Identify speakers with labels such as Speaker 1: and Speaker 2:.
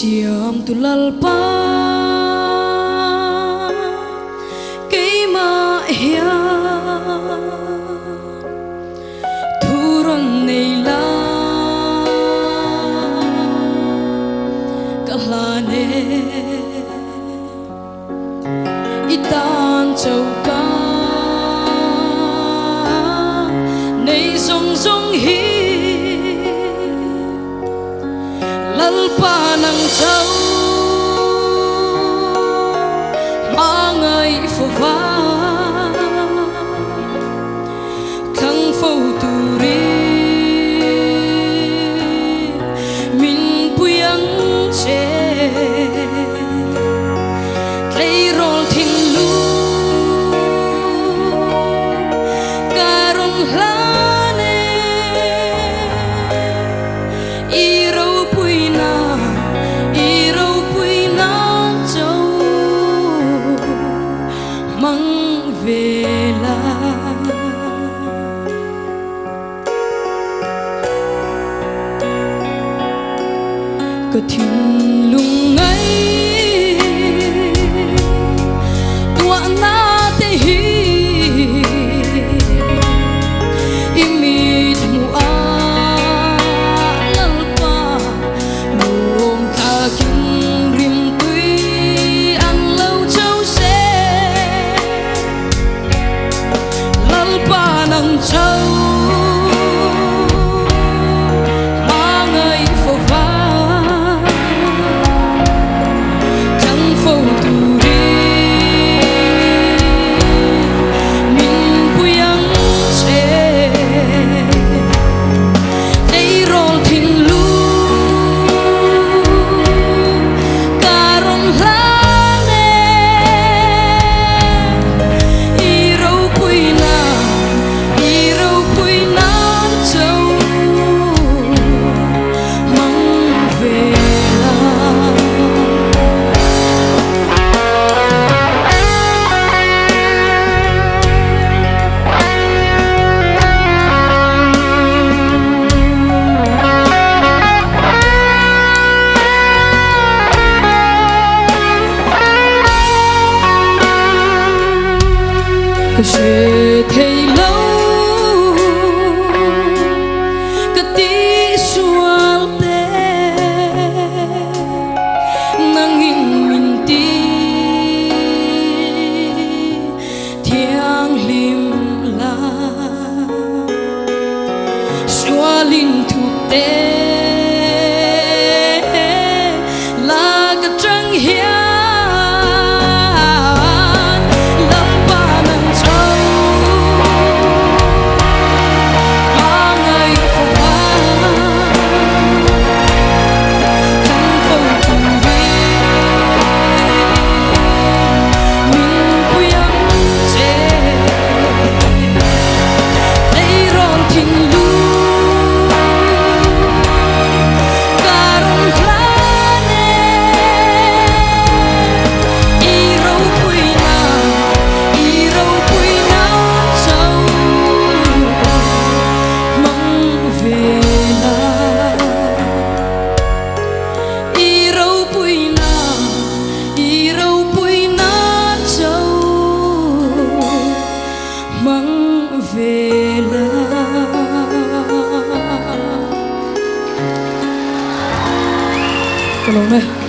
Speaker 1: siam tu lalpa kay mahia thuron nei la kalane itan chauka nei zong zong hi lalpa nang châu mang ai phô va khăng phâu tu ri min puyang che lấy rol thinh lu karon lane iro puina châu mang về la có thiên lung ấy tua na te hi imit mu a lalpa lom tha kin rim tui an lâu châu se lalpa nang châu có sẽ thấy lâu có tí xuân tê nang in min tí thiang lim la xóa linh thuộc tê là cái trăng hiền mang về la cái lồng này